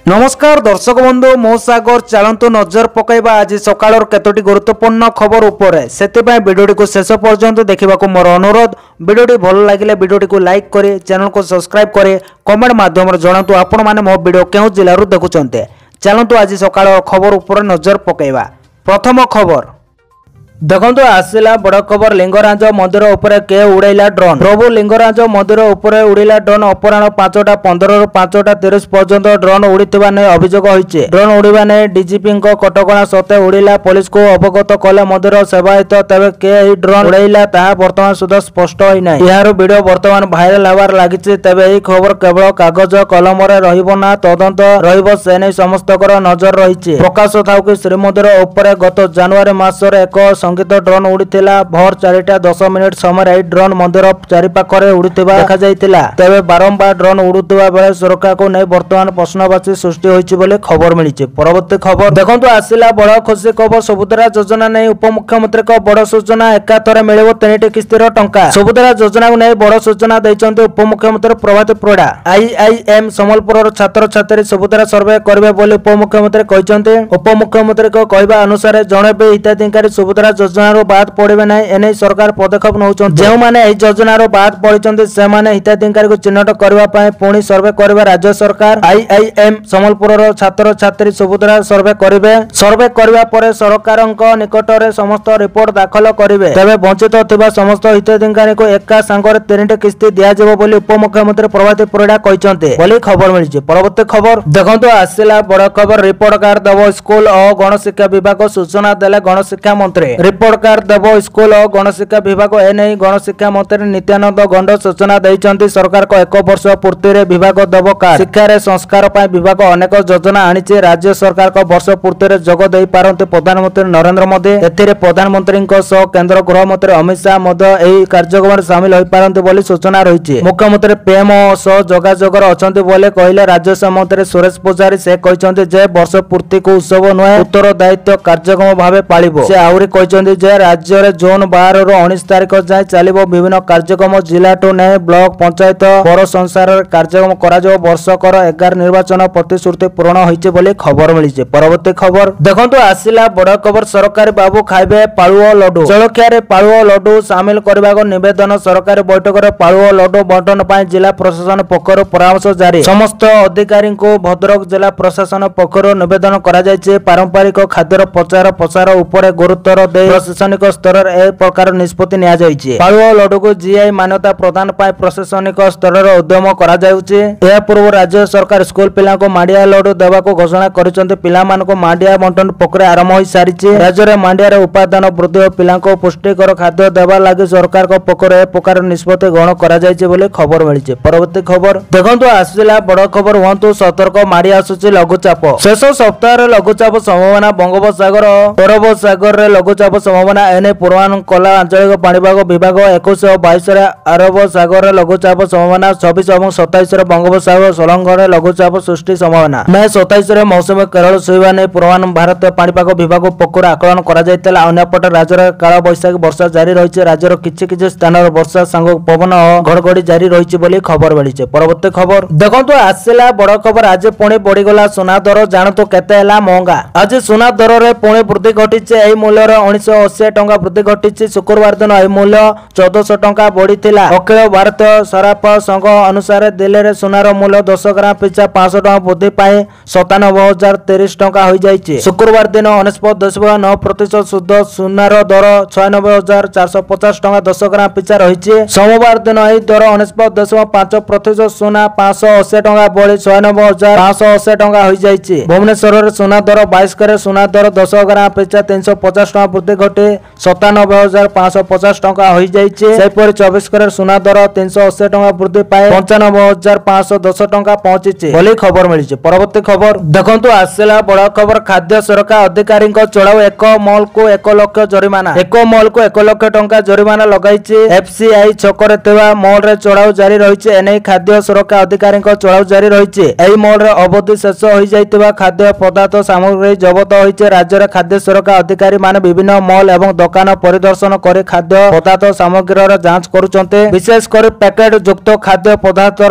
नमस्कार दर्शक बंधु मो सागर चलतु नजर पकईबा आज सकाळ केतोटी गुरुत्वपूर्ण खबर उपरे सेतिबाई वीडियोटी को शेष पर्यंत देखा मोर अनुरोध। वीडियोटी भल लगे वीडियोटी को लाइक करे, चैनल को सब्सक्राइब करे, कमेंट माध्यम जनातु आपण माने मो वीडियो केउ जिल्लारू देखुचंते। चलतु आज सकाळ खबर उपरे नजर पकईबा। प्रथम खबर देखो आसला बड़ खबर लिंगराज मंदिर उपरे के उड़ैला ड्रोन। प्रभु लिंगराज मंदिर उपरे उड़िला ड्रोन। अपराह 5टा 15 रु 5टा 30 पर्यंत ड्रोन उड़ीथिबा नै अभियोग होइचे। ड्रोन उड़ीबा नै डीजीपी को कटकणा सते उड़िला पुलिस को अवगत कले मंदिर सेवायत तेबे के ड्रोन उड़ैला ताहा वर्तमान सुधा स्पष्ट होई नै। यार वीडियो वर्तमान भाइराल होबार लागिचे। तेबे एई खबर केवल कागज कलम रे रहिबो ना तदंत रहिबो से नै समस्तकर नजर रहिचे। प्रकाश थाउ कि श्रीमंदिर उपरे गत जनवरी मासरे एक संगीत ड्रोन उड़ीथिला। भोर 4:10 समय ड्रोन मंदिर चारिपाखरे उड़ीथिबा देखा जाइतिला। तेबे बारंबार ड्रोन उड़ुथिबा बेले सुरक्षा को नै वर्तमान प्रश्नवाची सृष्टि होइछि बोले खबर मिलिछि। परवर्ती खबर देखंतु आसिला बड़ खुशी खबर। सुभद्रा योजना नै उपमुख्यमंत्री को बड़ सूचना। एकाथरे मिलिबो 3टी किस्तीर टंका। सुभद्रा योजना को नै बड़ सूचना दैछन्ते उपमुख्यमंत्री प्रभात परिडा। आईआईएम संबलपुर छात्र छात्री सुभद्रा सर्वे करबे बोले उपमुख्यमंत्री कहिसन्ते। उपमुख्यमंत्री को कहबा अनुसार जणे भी हिताधिकारी सुभद्रा योजना बाद पड़े ना एने सरकार पदक्षेप नौ जो मैंने योजना बाद पड़ते से हिताधिकारी को चिन्हट करने पुणी सर्वे करवा राज्य सरकार। आईआईएम संबलपुर छात्र छात्री सुभद्रा सर्वे करेंगे। सर्वे करने सरकार निकट में समस्त रिपोर्ट दाखल करेंगे। तेज वंचित थिबा समस्त हिताधिकारी को एका सांगरे 3टी किस्ती दिज्व उपमुख्यमंत्री प्रभात परिडा कहते खबर मिली। परवर्ती खबर देखो आसला बड़ खबर। रिपोर्ट कार्ड देव स्कूल और गणशिक्षा विभाग सूचना देले गणशिक्षा मंत्री। रिपोर्ट कार्ड देव स्कूल और गणशिक्षा विभाग एने गणशिक्षा मंत्री नित्यानंद गंड सूचना देइचंती। सरकार को 1 वर्ष पूर्ति रे विभाग देव कार्ड। शिक्षा रे संस्कार पाई विभाग अनेक योजना आनिचे। राज्य सरकार को वर्ष पूर्ति रे जोग देई पारंते प्रधानमंत्री नरेंद्र मोदी। एथिरे प्रधानमंत्री सह केंद्र गृह मंत्री अमित शाह मध्य एही कार्यक्रम शामिल होई पारंते बोली सूचना रहिছে। मुख्यमंत्री पीएम सह जोगाजोगर अछंती बोले कहले राजस्व मंत्री सुरेश पुजारी। से कहचंती जे वर्ष पूर्ति को उत्सव नुहे उत्तरदायित्व कार्यक्रम भावे पालिबो। से आउरी कहचंती जे राज्य रे जोन 12 रु 19 तारिख जाए चलिबो विभिन्न कार्यक्रम। जिला टू ने ब्लॉक पंचायत पौर संसार कार्यक्रम करा जो वर्षकर 11 निर्वाचन प्रतिश्रुति पूर्ण होइचे बोली खबर मिलिছে। परवर्ती खबर देखंतु आसिला बड़ खबर। सरकारी बाबू खाइबे पाळुओ लड्डू। जलखिया रे पाळुओ लड्डू शामिल करबा को निवेदन। सरकारी बैठक रे पाळुओ लड्डू बंटन पाई जिला प्रशासन पक्षरु परामर्श जारी। समस्त अधिकारी को भद्रक जिला प्रशासन पक्षरु निवेदन करा जायছে। पारंपरिक खाद्यर प्रचार प्रसार उपरे गुरुत्व दे प्रशासनिक स्तर ए प्रकार निष्पत्ति निया जायछि। पाळुओ लड्डू को जीआई मान्यता प्रदान पाई प्रशासनिक स्तर रे उद्यम करा जाउछि। ए पूर्व राज्य सरकार स्कूल पिला को मांडिया लड्डू देबा को घोषणा करिसंते। पिला मान को मांडिया बंटन प्रक्रिया आरंभ होई सारिछि। राज्य रे मांडिया रे उपादान वृद्धि और पिला को पुष्टिकर खाद्य देबा लागि सरकार को पक्षरे ए प्रकार निष्पत्ति ग्रहण करा जायछि बोले खबर मिलिछि। परवर्ती खबर देखंतु आसिला बड़ खबर। हुंतु सतर्क माडी आसुछि लघुचाप। शेष सप्ताह रे लघुचाप संभावना। बंगोपसागर अरब सागर रे लघुचाप संभावना एने पूर्वानुमान कला आंचलिक पाणीपाग विभाग। 21 और 22 रे अरब सागर रे लघुचाप संभावना। 26 और 27 रे बंगोपसागर संलग्न रे लघुचाप सृष्टि संभावना। मे 27 रे मौसम केरल छुईबा नै पूर्वानुमान भारतीय पाणीपाग विभाग पक्षरु आकलन करा जायतिला। अन्यपटे राज्य रे काल बैशाखी वर्षा जारी रहिছে। राज्यर किछि स्थान रे वर्षा संग पवन और घड़घड़ी जारी रहिছে बोली खबर मिलिছে। परवर्ती खबर देखंतु आसिला बड़ खबर। आज पुणी बढ़ी गला सुना दर। जानतो केते हला महंगा। आज सुना दर रे पुणी वृद्धि घटिছে। एही मूल्य रे 1980 टंका वृद्धि घटिছে। शुक्रवार दिन एही मूल्य 1400 टंका बढ़ीथिला। अखिल भारतीय सराफ संघ अनुसार दिल्ली रे सुनार मूल्य 10 ग्राम पिछा 500 टंका वृद्धि पाई 97,030 टंका होई जायछि। शुक्रवार दिन 99.9% शुद्ध सुनार दर 96,450 टंका 10 ग्राम पिछा रहिछि। सोमवार दिन एही दर 99.5% सुना 580 टंका बढ़ी 96,580 टंका होई जायछि। भुवनेश्वर रे सुना दर 22 करे सुना दर 10 ग्राम पिछा 350 टंका वृद्धि घटे 97,550 टंका होई जायछि। सेपरि 24 करे सुना दर 380 टंका वृद्धि पाए 95,510 टंका पहुंचिछि बोली खबर मिलिछि। परवर्ती खबर देखंतु आसिला बड़ खबर। खाद्य सुरक्षा अधिकारी चढ़ाऊ एक मॉल को 1 लाख जरिमाना। एक मॉल को 1 लाख टंका जरिमाना लगाइछि। एफसीआई छकरे थिबा मॉल रे चढ़ाऊ जारी रहिछि। एने खाद्य सुरक्षा अधिकारी चढ़ाऊ जारी रहिछि। एही मॉल रे अवधि शेष होई जाइतिबा खाद्य पदार्थ सामग्री जब्त होइछि। राज्य रे खाद्य सुरक्षा अधिकारी माने विभिन्न मॉल एवं दुकान परिदर्शन करे खाद्य पदार्थ सामग्री जांच करुचंते। विशेष कर पैकेट युक्त खाद्य पदार्थ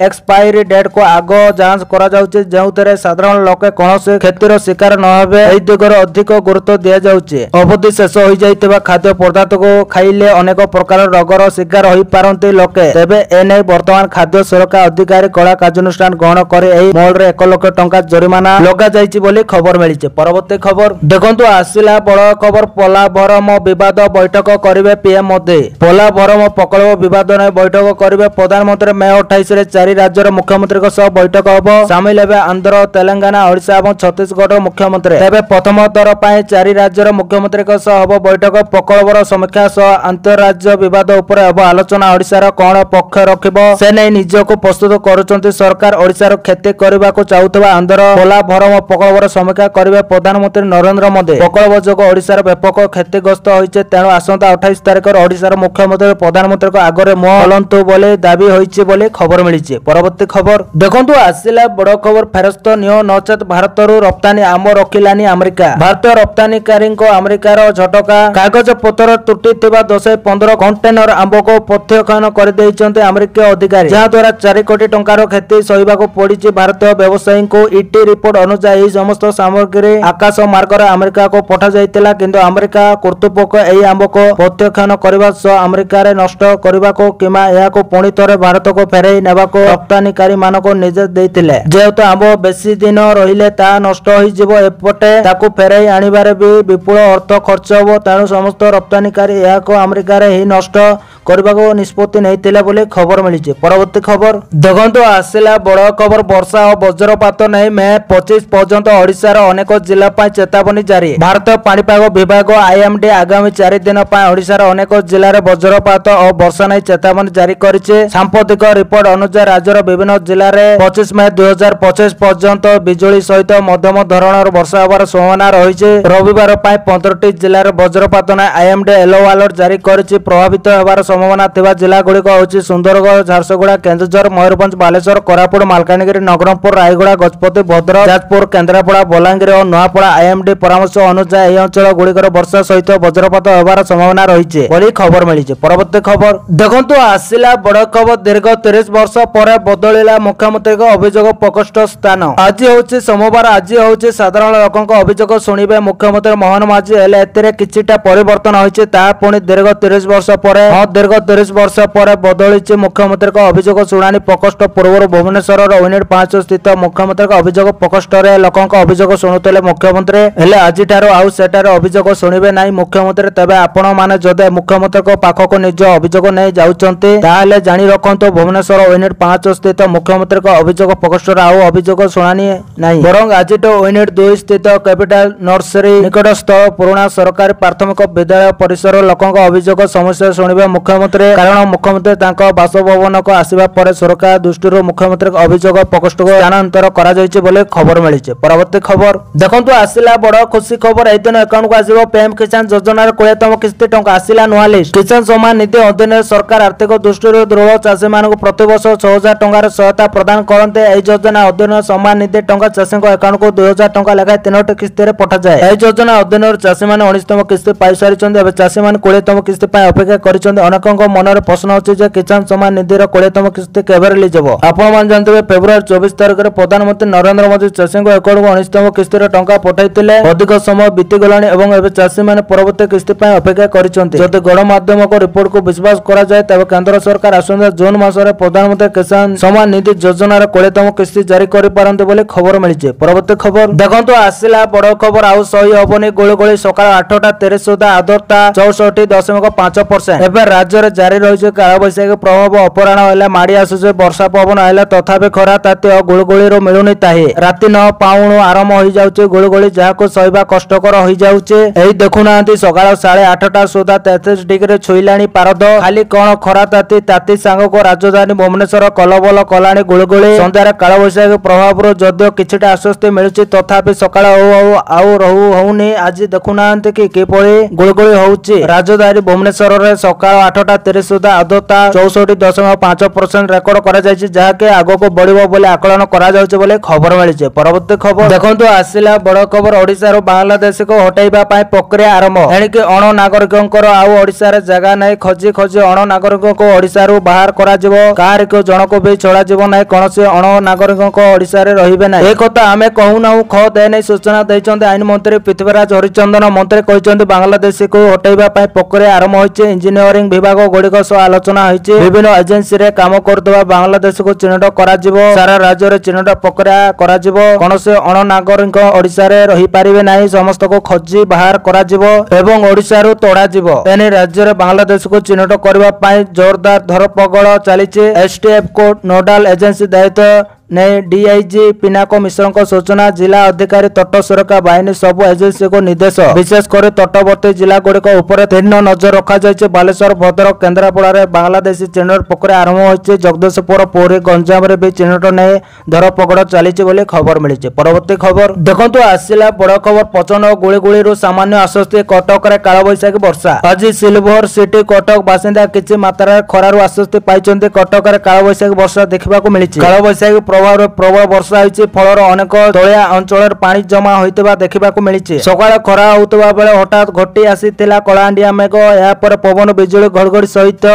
एक्सपायरी डेट को आग जांच करा जाउछि जेउतरे साधारण लोके कोनोसी क्षतिर शिकार न हेबे एई दिगरे अधिक गुरुत्व दिया जाउछि। अवधि शेष होई जाइतबा खाद्य पदार्थ को खाइले अनेक प्रकार रोगर शिकार होई पारंती लोके तेबे एने वर्तमान खाद्य सुरक्षा अधिकारी कड़ा कार्यानुष्ठान ग्रहण करे एई मॉल रे 1 लाख टंका जरिमाना लगा जाइछि बोली खबर मिलिছে। परवर्ती खबर देखंतु आसिला बड़ खबर पोलाभरम विवाद बैठक करिवे पीएम मोदी। पोलाभरम प्रकल्प विवाद ने बैठक करिवे प्रधानमंत्री मे 28 रे 4 राज्यर मुख्यमंत्री को सह बैठक हबो। शामिल हेबे आंध्र तेलंगाना ओडिशा एवं छत्तीसगढ़ मुख्यमंत्री। तेबे प्रथम थर पय 4 राज्यर मुख्यमंत्री को सह हबो बैठक। प्रकल्पर समीक्षा सह अंतरराज्य विवाद उपर हबो आलोचना। ओडिसा रो कोन पक्ष रखिबो से नै निजको प्रस्तुत करूचंती सरकार। ओडिसा रो खेती करबा को चाहुतबा आंध्र पोलाभरम प्रकल्पर समीक्षा करिवे प्रधानमंत्री नरेंद्र मोदी। प्रकल्प जोग ओडिसा व्यापक क्षतिग्रस्त होइছে तेणु आसंता 28 तारिख ओडिसा मुख्यमंत्री प्रधानमंत्री को आगरे मुह हलंतु बोले दाबी होइছে बोले खबर मिलिছে। परवर्ती खबर देखंतु आसिला बड़ खबर फेरस्त नियो नचेत भारतरु रप्तानी आम रखिलानी अमेरिका। भारतीय रप्तानीकारी को अमेरिकार झटका कागज पत्र त्रुटि थिबा 10-15 कंटेनर आंब को प्रत्याख्यान कर दैछन्ते अमेरिकीय अधिकारी जहा द्वारा 4 कोटी टंकार क्षति सहिबा को पड़िछि भारतीय व्यवसायी को। ईटी रिपोर्ट अनुसार समस्त सामग्री आकाश मार्ग अमेरिका को पठा जाइतिला किंतु अमेरिका कर्तृपक्ष एही आंब को प्रत्याख्यान करबा सह अमेरिका रे नष्ट करबा को किमा एहा को पुणी थरे भारत को फेरई नेबा को रप्तानीकारी मान को निर्देश दैतिले। जेहेतु आंब बेसी दिन रहिले ता नष्ट होई जिवो एपटे ताकू फेरई आनिबारे भी विपुल अर्थ खर्च हो तेणु समस्त रप्तानीकारी एहा को अमेरिका रे ही नष्ट करबा को निष्पत्ति नैतिले बोली खबर मिलिছে। परवर्ती खबर देखंतु आसिला बड़ खबर वर्षा और वज्रपात नै मे 25 पर्यंत ओडिसा रो अनेक जिला पय चेतावनी जारी। भारतीय पाणीपाग विभाग आईएमडी आगामी 4 दिन पय ओडिसा रो अनेक जिल्ला रे वज्रपात और वर्षा नै चेतावनी जारी करिছে। सांप्रतिक रिपोर्ट अनुसार राज्य रो विभिन्न जिल्ला रे 25 मई 2025 पर्यंत बिजुली सहित मध्यम धरणर वर्षा होबार संभावना रहिছে। रविवार पय 15टी जिल्ला रे वज्रपात नै आईएमडी येलो अलर्ट जारी करिছে। प्रभावित होबार संभावना थिबा जिला गुडी को होछि सुंदरगढ़ झारसुगुड़ा केन्दुझर मयूरभंज बालेश्वर कोरापुट मालकानगिरी नगरपुर रायगड़ा गजपति भद्रक जाजपुर केन्द्रापड़ा बलांगीर और नुआपड़ा आईएमडी परामर्श अनुसार एही अंचल गुड़िकर वर्षा सहित वज्रपात होबार संभावना रहिছে बोली खबर मिलिছে। परवर्ती खबर देखंतु आसिला बड़ खबर दीर्घ 30 वर्ष पर बदलिला मुख्यमंत्री को अभियोग प्रकोष्ठ स्थान। आज होछि सोमवार। आज होछि साधारण लोकक अभियोग सुनिबे मुख्यमंत्री मोहन माझी हेले एतिरे किछिटा परिवर्तन होइছে ता पुणी दीर्घ 30 वर्ष पर दीर्घ 30 वर्ष पर बदलिছে मुख्यमंत्री को अभियोग शुणानी प्रकोष्ठ। पूर्व भुवनेश्वर यूनिट 5 स्थित मुख्यमंत्री को अभियोग प्रकोष्ठ रे लोकक अभियोग शुणुतले मुख्यमंत्री हेले आज ठारो आउ सेटारे अभियोग शुणिबे नाही मुख्यमंत्री। तबे आपण माने जदे मुख्यमंत्री को पाखक निज अभियोग नै जाउचंती ताले जानि रखंतो भुवनेश्वर यूनिट 5 स्थित मुख्यमंत्री को अभियोग प्रकोष्ठ रे आउ अभियोग शुणानी नाही बरং आज यूनिट 2 स्थित कैपिटल नर्सरी निकटस्थ पुराना सरकारी प्राथमिक विद्यालय परिसर लोकक अभियोग समस्या शुणिबे मुख्यमंत्री। कारण मुख्यमंत्री तांको बासभवन को आसीबा पर सुरक्षा दृष्टि मुख्यमंत्री अभियोग प्रकोष्ठ को स्थानांतर करा जायछि बोले खबर मिलिছে। परवर्ती खबर देखंतु आसिला बड़ खुशी खबर एई दिन अकाउंट को आसीबो पीएम किसान योजना रे 20तम किस्ती टंका आसिला नुआ लिस्ट। किसान सम्मान निधि अधीन सरकार आर्थिक दृष्टि दृढ़ चाषी मानक प्रति वर्ष 6000 टंका रे सहायता प्रदान करते। एई योजना अधीन सम्मान निधि टंका चाषी को अकाउंट को 2000 टंका लेखा 3टी किस्ती रे पठा जाय। एई योजना अधीन चाषी माने 19तम किस्ती पाई सारिचंदी। एबे चाषी माने 20तम किस्ती पाई अपेक्षा करिचंदी। अनेकक मन रे प्रश्न अछि जे किसान सम्मान निधि रो 20तम किस्ती केबे रिलीज हो। आपण मान जानते फेब्रुआरी 24 तारिख रे प्रधानमंत्री नरेंद्र मोदी चाषी को अकाउंट को 19तम किस्ती रे टंका पठाइतिले। अधिक समय बीती गलानी एवं एबे चाषी माने परवर्ती किस्ती पाई अपेक्षा करिचंती। जदि गणमाध्यम को रिपोर्ट को विश्वास करा जाय तबे केंद्र सरकार आसंता जून मास रे प्रधानमंत्री किसान सम्मान निधि योजना रे 20तम किस्ती जारी करि पारंते बोले खबर मिलिছে। परवर्ती खबर देखंतु आसिला बड़ खबर आउ सही होबनी गोळगोळी सकाळ 8:30 सुधा आर्द्रता 64.5%। एबे राज्य रे जारी रहिছে कालबैशाखी प्रभाव। अपराह्न हेले माडी आसुছে वर्षा पवन हेले तथापि खरा ताती और गोळगोळी रो मिलुनी ताही। राती 9 पाउणु आरंभ होई जाउছে गोळगोळी जाको सहिबा कष्टकर होई जाउছে। एही देखुनांती सकाळ 8:30 सुधा 33 डिग्री छुईलाणी पारद। खाली कोन खरा ताती सांग को राजधानी भुवनेश्वर कलबल कलाणी गोळगोळी। संध्यारे कालबैशाखी प्रभाव रो जदियो किछिटा आश्वस्ति मिलुଛି तथापि सकाळ आउ रहू होउनी। आज देखुनांती कि किपरि गोळगोळी होउଛି। राजधानी भुवनेश्वर रे सकाळ 8 8ଟା 30 ସୁଦ୍ଧା ଆର୍ଦ୍ରତା 64.5% ରେକର୍ଡ କରାଯାଇଛି, ଯାହାକି ଆଗକୁ ବଢିବ ବୋଲି ଆକଳନ କରାଯାଉଛି ବୋଲି ଖବର ମିଳିଛି। ପରବର୍ତ୍ତୀ ଖବର ଦେଖନ୍ତୁ ଆସିଲା ବଡ଼ ଖବର। ଓଡ଼ିଶାରୁ ବାଂଲାଦେଶକୁ ହଟାଇବା ପାଇଁ ପ୍ରକ୍ରିୟା ଆରମ୍ଭ। ଏଣିକି ଅଣ ନାଗରିକଙ୍କର ଆଉ ଓଡ଼ିଶାରେ ଜାଗା ନାହିଁ। ଖୋଜି ଖୋଜି ଅଣ ନାଗରିକଙ୍କୁ ଓଡ଼ିଶାରୁ ବାହାର କରାଯିବ। କାହାରିକୁ ଜଣକୁ ବି ଛଡ଼ାଯିବ ନାହିଁ। କୌଣସି ଅଣ ନାଗରିକଙ୍କ ଓଡ଼ିଶାରେ ରହିବେ ନାହିଁ। ଏ କଥା ଆମେ କହୁନାହୁଁ, ଖୋଦ୍ ଏନେଇ ସୂଚନା ଦେଇଛନ୍ତି ଆଇନ ମନ୍ତ୍ରୀ ପୃଥ୍ୱୀରାଜ ହରିଚନ୍ଦନ। ମନ୍ତ୍ରୀ କହିଛନ୍ତି ବାଂଲାଦେଶକୁ ହଟାଇବା ପାଇଁ ପ୍ରକ୍ରିୟା ଆରମ୍ଭ ହୋଇଛି। ଇଞ୍ଜିନିୟରିଂ ବିଭାଗ ଗୁଡ଼ିକ ସହ ଆଲୋଚନା ହୋଇଛି। ବିଭିନ୍ନ ଏଜେନ୍ସିରେ କାମ କରୁଥିବା ବାଂଲାଦେଶକୁ ଚିହ୍ନଟ କରାଯିବ। ସାରା ରାଜ୍ୟରେ ଚିହ୍ନଟ ପ୍ରକ୍ରିୟା କରାଯିବ। କୌଣସି ଅଣ ନାଗରିକ ଓଡ଼ିଶାରେ ରହିପାରିବେ ନାହିଁ। ସମସ୍ତଙ୍କୁ ଖୋଜି ବାହାର କରାଯିବ ଏବଂ ଓଡ଼ିଶାରୁ ତଡ଼ାଯିବ। ଏନେଇ ରାଜ୍ୟରେ ବାଂଲାଦେଶକୁ ଚିହ୍ନଟ କରିବା ପାଇଁ ଜୋରଦାର ଧରପଗଡ଼ ଚାଲିଛି। ଏସ୍ଟିଏଫ୍ କୋର୍ଟ ନୋଡାଲ ଏଜେନ୍ସି ଦାୟିତ୍ୱ ନେଇ ଡିଆଇଜି ପିନାକ ମିଶ୍ରଙ୍କ ସୂଚନା। ଜିଲ୍ଲା ଅଧିକାରୀ ତଟ ସୁରକ୍ଷା ବାହିନୀ ସବୁ ଏଜେନ୍ସିକୁ ନିର୍ଦ୍ଦେଶ। ବିଶେଷ କରି ତଟବର୍ତ୍ତୀ ଜିଲ୍ଲାଗୁଡ଼ିକ ଉପରେ ତୀକ୍ଷ୍ଣ ନଜର ରଖାଯାଇଛି। ବାଲେଶ୍ୱର, ଭଦ୍ରକ, କେନ୍ଦ୍ରାପଡ଼ାରେ ବାଂଲାଦେଶୀ ଚିହ୍ନଟ ପ୍ରକ୍ରିୟା ଆରମ୍ଭ ହୋଇଛି। ଜଗଦୀଶପୁର, ପୁରୀ, ଗଞ୍ଜାମରେ ବି ଚିହ୍ନଟ ନେଇ ଧରପଗଡ଼ ଚାଲିଛି ବୋଲି ଖବର ମିଳିଛି। ପରବର୍ତ୍ତୀ ଖବର ଦେଖନ୍ତୁ ଆସିଲା ବଡ଼ ଖବର। ପ୍ରଚଣ୍ଡ ଗୁଳିଗୁଳିରୁ ସାମାନ୍ୟ ଆଶ୍ୱସ୍ତି। କଟକରେ କାଳବୈଶାଖୀ ବର୍ଷା। ଆଜି ସିଲଭର ସିଟି କଟକ ବାସିନ୍ଦା କିଛି ମାତ୍ରାରେ ଖରାରୁ ଆଶ୍ୱସ୍ତି ପାଇଛନ୍ତି। କଟକରେ କାଳବୈଶାଖୀ ବର୍ଷା ଦେଖିବାକୁ ମିଳିଛି। କାଳବୈଶାଖୀ ପ୍ରଭାବରେ ପ୍ରବଳ ବର୍ଷା ହୋଇଛି। ଫଳରେ ଅନେକ ତଳିଆ ଅଞ୍ଚଳରେ ପାଣି ଜମା ହୋଇଥିବା ଦେଖିବାକୁ ମିଳିଛି। ସକାଳେ ଖରା ହେଉଥିବା ବେଳେ ହଠାତ୍ ଘୋଟି ଆସିଥିଲା କଳାହାଣ୍ଡିଆ ମେଘ। ଏହାପରେ ପବନ, ବିଜୁଳି, ଘଡ଼ଘଡ଼ି ସହିତ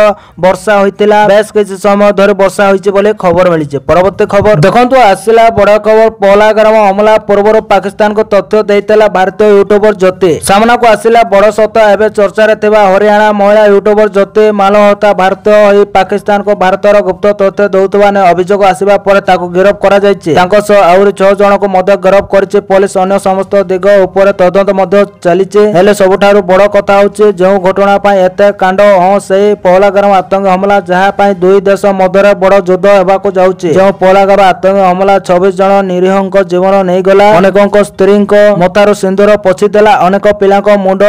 ବର୍ଷା ହୋଇଥିଲା। ବେଶ କିଛି ସମୟ ଧରି ବର୍ଷା ହୋଇଛି ବୋଲି ଖବର ମିଳିଛି। ପରବର୍ତ୍ତୀ ଖବର ଦେଖନ୍ତୁ ଆସିଲା ବଡ଼ ଖବର। ପହଲାଗ୍ରାମ ହମଲା ପୂର୍ବରୁ ପାକିସ୍ତାନକୁ ତଥ୍ୟ ଦେଇଥିଲା ଭାରତୀୟ ୟୁଟ୍ୟୁବର ଜ୍ୟୋତି। ସାମ୍ନାକୁ ଆସିଲା ବଡ଼ ସତ। ଏବେ ଚର୍ଚ୍ଚାରେ ଥିବା ହରିୟାଣା ମହିଳା ୟୁଟ୍ୟୁବର ଜ୍ୟୋତି ମାଲହୋତ୍ରା ଭାରତୀୟ ହୋଇ ପାକିସ୍ତାନକୁ ଭାରତର ଗୁପ୍ତ ତଥ୍ୟ ଦେଉଥିବା ନେଇ ଅଭିଯୋଗ ଆସିବା ପରେ ତାକୁ ଗିରଫ କରାଯାଇଛି। ତାଙ୍କ ସହ ଆହୁରି 6 ଜଣଙ୍କୁ ମଧ୍ୟ ଗିରଫ କରିଛି ପୋଲିସ। ଅନ୍ୟ ସମସ୍ତ ଦିଗ ଉପରେ ତଦନ୍ତ ମଧ୍ୟ ଚାଲିଛି। ହେଲେ ସବୁଠାରୁ ବଡ଼ କଥା ହେଉଛି ଯେଉଁ ଘଟଣା ପାଇଁ ଏତେ କାଣ୍ଡ, ହଁ ସେହି ପହଲାଗ୍ରାମ ଆତଙ୍କୀ ହମଲା, ଯାହା ପାଇଁ ଦୁଇ ଦେଶ ମଧ୍ୟରେ ବଡ଼ ଯୁଦ୍ଧ ହେବାକୁ ଯାଉଛି। ଯେଉଁ ପହଲାଗ୍ରାମ ଆତଙ୍କୀ ହମଲା 26 ଜଣ ନିରୀହଙ୍କ ଜୀବନ ନେଇଗଲା, ଅନେକଙ୍କ ସ୍ତ୍ରୀଙ୍କ ମଥାରୁ ସିନ୍ଦୁର ପୋଛିଦେଲା, ଅନେକ ପିଲାଙ୍କ ମୁଣ୍ଡ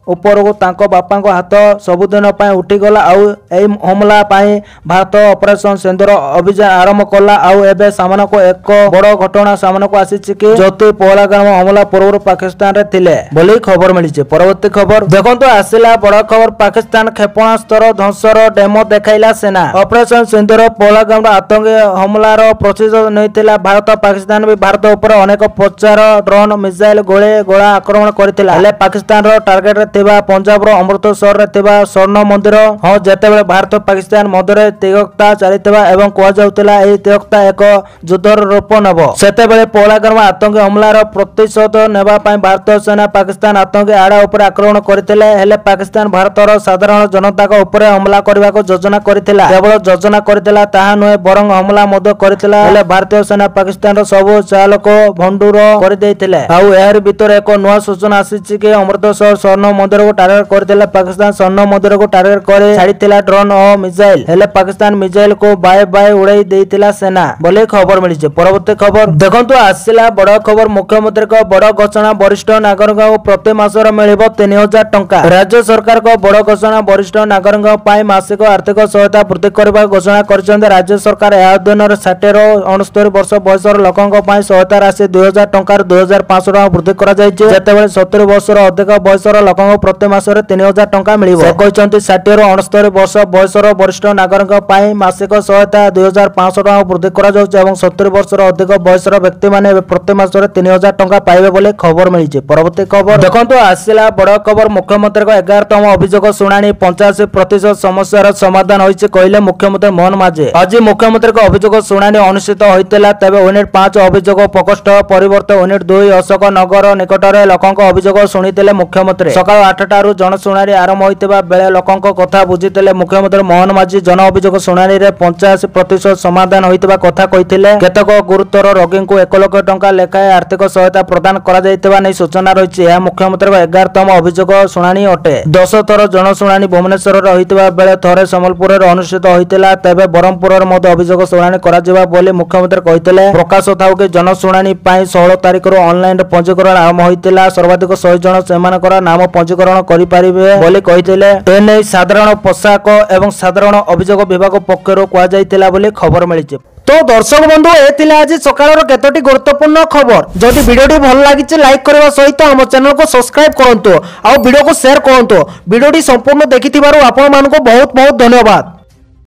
ଉପରକୁ ତାଙ୍କ ବାପାଙ୍କ ହାତ ସବୁଦିନ ପାଇଁ ଉଠିଗଲା। ଆଉ ଏହି ହମଲା ପାଇଁ ଭାରତ ଅପରେସନ ସିନ୍ଦୁର ଅଭିଯାନ ଆରମ୍ଭ କଲା। ଆଉ ଏବେ ସାମନାକୁ ଏକ ବଡ଼ ଘଟଣା ସାମନାକୁ ଆସିଛି କି ଜ୍ୟୋତି ପହଲାଗ୍ରାମ ହମଲା ପୂର୍ବରୁ ପାକିସ୍ତାନରେ ଥିଲେ ବୋଲି ଖବର ମିଳିଛି। ପରବର୍ତ୍ତୀ ଖବର ଦେଖନ୍ତୁ ଆସିଲା ବଡ଼ ଖବର। ପାକିସ୍ତାନ କ୍ଷେପଣାସ୍ତ୍ର ଧ୍ୱଂସର ଡେମୋ ଦେଖାଇଲା ସେନା। ଅପରେସନ ସିନ୍ଦୁର ପହଲାଗ୍ରାମ ଆତଙ୍କୀ ହମଲାର ପ୍ରସ୍ତୁତି ନେଇଥିଲା ଭାରତ। ପାକିସ୍ତାନ ବି ଭାରତ ଉପରେ ଅନେକ ପ୍ରଚାର, ଡ୍ରୋନ୍, ମିସାଇଲ, ଗୋଳି ଗୋଳା ଆକ୍ରମଣ କରିଥିଲା। ହେଲେ ପାକିସ୍ତାନର ଟାର୍ଗେଟରେ ଥିବା ପଞ୍ଜାବର ଅମୃତସରରେ ଥିବା ସ୍ୱର୍ଣ୍ଣ ମନ୍ଦିର, ହଁ ଯେତେବେଳେ ଭାରତ ପାକିସ୍ତାନ ମଧ୍ୟରେ ତିକ୍ତତା ଚାଲିଥିବା ଏବଂ କୁହାଯାଉଥିଲା ଏହି ତିକ୍ତତା ଏକ ଯୁଦ୍ଧର ରୂପ ନେବ, ସେତେବେଳେ ପହଲାଗ୍ରାମ ଆତଙ୍କୀ ହମଲାର ପ୍ରତିଶୋଧ ନେବା ପାଇଁ ଭାରତୀୟ ସେନା ପାକିସ୍ତାନ ଆତଙ୍କୀ ଆଡ୍ଡା ଉପରେ ଆକ୍ରମଣ କରିଥିଲେ। ହେଲେ ପାକିସ୍ତାନ ଭାରତର ସାଧାରଣ ଜନତାଙ୍କ ଉପରେ ହମଲା କରିବାକୁ ଯୋଜନା କରିଥିଲା। କେବଳ ଯୋଜନା କରିଥିଲା ତାହା ନୁହେଁ, ବରଂ ହମଲା ମଧ୍ୟ କରିଥିଲା। ହେଲେ ଭାରତୀୟ ସେନା ପାକିସ୍ତାନର ସବୁ ଚାଲକୁ ଭଣ୍ଡୁର କରିଦେଇଥିଲେ। ଆଉ ଏହାରି ଭିତରେ ଏକ ନୂଆ ସୂଚନା ଆସିଛି କି ଅମୃତସର ସ୍ୱର୍ଣ୍ଣ ମନ୍ଦିରକୁ ଟାର୍ଗେଟ କରିଥିଲା ପାକିସ୍ତାନ। ସ୍ୱର୍ଣ୍ଣ ମନ୍ଦିରକୁ ଟାର୍ଗେଟ କରି ଛାଡ଼ିଥିଲା ଡ୍ରୋନ୍ ଓ ମିସାଇଲ। ହେଲେ ପାକିସ୍ତାନ ମିସାଇଲକୁ ବାଏ ବାଏ ଉଡ଼ାଇ ଦେଇଥିଲା ସେନା ବୋଲି ଖବର ମିଳିଛି। ପରବର୍ତ୍ତୀ ଖବର ଦେଖନ୍ତୁ ଆସିଲା ବଡ଼ ଖବର। ମୁଖ୍ୟମନ୍ତ୍ରୀଙ୍କ ବଡ଼ ଘୋଷଣା। ବରିଷ୍ଠ ନାଗରିକଙ୍କୁ ପ୍ରତି ମାସରେ ମିଳିବ 3000 ଟଙ୍କା। ରାଜ୍ୟ ସରକାରଙ୍କ ବଡ଼ ଘୋଷଣା। ବରିଷ୍ଠ ନାଗରିକଙ୍କ ପାଇଁ ମାସିକ ଆର୍ଥିକ ସହାୟତା ବୃଦ୍ଧି କରିବାକୁ ଘୋଷଣା କରିଛନ୍ତି ରାଜ୍ୟ ସରକାର। ଏହା ଅଧୀନରେ 60ରୁ 69 ବର୍ଷ ବୟସର ଲୋକଙ୍କ ପାଇଁ ସହାୟତା ରାଶି 2000 ଟଙ୍କାରୁ 2500 ଟଙ୍କା ବୃଦ୍ଧି କରାଯାଇଛି। ଯେତେବେଳେ 70 ବର୍ଷରୁ ଅଧିକ ବୟସର ଲୋକଙ୍କୁ ପ୍ରତି ମାସରେ 3000 ଟଙ୍କା ମିଳିବ। ସେ କହିଛନ୍ତି 60ରୁ 69 ବର୍ଷ ବୟସର ବରିଷ୍ଠ ନାଗରିକଙ୍କ ପାଇଁ ମାସିକ ସହାୟତା 2500 ଟଙ୍କା ବୃଦ୍ଧି କରାଯାଉଛି ଏବଂ 70 ବର୍ଷର ଅଧିକ ବୟସର ବ୍ୟକ୍ତିମାନେ ପ୍ରତି ମାସରେ 3000 ଟଙ୍କା ପାଇବେ ବୋଲି ଖବର ମିଳିଛି। ପରବର୍ତ୍ତୀ ଖବର ଦେଖନ୍ତୁ ଆସିଲା ବଡ଼ ଖବର। ମୁଖ୍ୟମନ୍ତ୍ରୀଙ୍କ 11ତମ ଅଭିଯୋଗ ଶୁଣାଣି। 85% ସମସ୍ୟାର ସମାଧାନ ହୋଇଛି କହିଲେ ମୁଖ୍ୟମନ୍ତ୍ରୀ ମୋହନ ମାଝୀ। ଆଜି ମୁଖ୍ୟମନ୍ତ୍ରୀଙ୍କ ଅଭିଯୋଗ ଶୁଣାଣି ଅନୁଷ୍ଠିତ ହୋଇଥିଲା। ତେବେ ୟୁନିଟ୍ 5 ଅଭିଯୋଗ ପ୍ରକୋଷ୍ଠ ପରିବର୍ତ୍ତେ ୟୁନିଟ୍ 2 ଅଶୋକ ନଗର ନିକଟରେ ଲୋକଙ୍କ ଅଭିଯୋଗ ଶୁଣିଥିଲେ ମୁଖ୍ୟମନ୍ତ୍ରୀ। ସକାଳ 8ଟାରୁ ଜନଶୁଣାଣି ଆରମ୍ଭ ହୋଇଥିବା ବେଳେ ଲୋକଙ୍କ କଥା ବୁଝିଥିଲେ ମୁଖ୍ୟମନ୍ତ୍ରୀ ମୋହନ ମାଝୀ। ଜନ ଅଭିଯୋଗ ଶୁଣାଣିରେ 85% ସମାଧାନ ହୋଇଥିବା କଥା କହିଥିଲେ। କେତେକ ଗୁରୁତର ରୋଗୀଙ୍କୁ 1 ଲକ୍ଷ ଟଙ୍କା ଲେଖାଏଁ ଆର୍ଥିକ ସହାୟତା ପ୍ରଦାନ କରାଯାଇଥିବା ନେଇ ସୂଚନା ରହିଛି। ଏହା ମୁଖ୍ୟମନ୍ତ୍ରୀଙ୍କ 11ତମ ଅଭିଯୋଗ ଶୁଣାଣି ଅଟେ। 10 ଥର ଜନଶୁଣାଣି ଭୁବନେଶ୍ୱରରେ ହୋଇଥିବା ବେଳେ ଥରେ ସମ୍ବଲପୁରରେ ଅନୁଷ୍ଠିତ ହୋଇଥିଲା। ତେବେ ବ୍ରହ୍ମପୁରରେ ମଧ୍ୟ ଅଭିଯୋଗ ଶୁଣାଣି କରାଯିବ ବୋଲି ମୁଖ୍ୟମନ୍ତ୍ରୀ କହିଥିଲେ। ପ୍ରକାଶ ଥାଉ କି ଜନଶୁଣାଣି ପାଇଁ 16 ତାରିଖରୁ ଅନଲାଇନରେ ପଞ୍ଜୀକରଣ ଆରମ୍ଭ ହୋଇଥିଲା। ସର୍ବାଧିକ 100 ଜଣ ସେମାନଙ୍କର ନାମ ପଞ୍ଜୀକରଣ କରିପାରିବେ ବୋଲି କହିଥିଲେ। ଏନେଇ ସାଧାରଣ ପୋଷାକ ଏବଂ ସାଧାରଣ ଅଭିଯୋଗ ବିଭାଗ ପକ୍ଷରୁ କୁହାଯାଇଥିଲା ବୋଲି ଖବର ମିଳିଛି। तो दर्शक बंधु ये आज सकाळ केतोटी गुरुत्वपूर्ण खबर। जदि वीडियो भल लगी लाइक करने सहित आम चैनल को सब्सक्राइब करंतु आ वीडियो को शेयर करंतु। वीडियो संपूर्ण देखि आपण मानको बहुत बहुत धन्यवाद।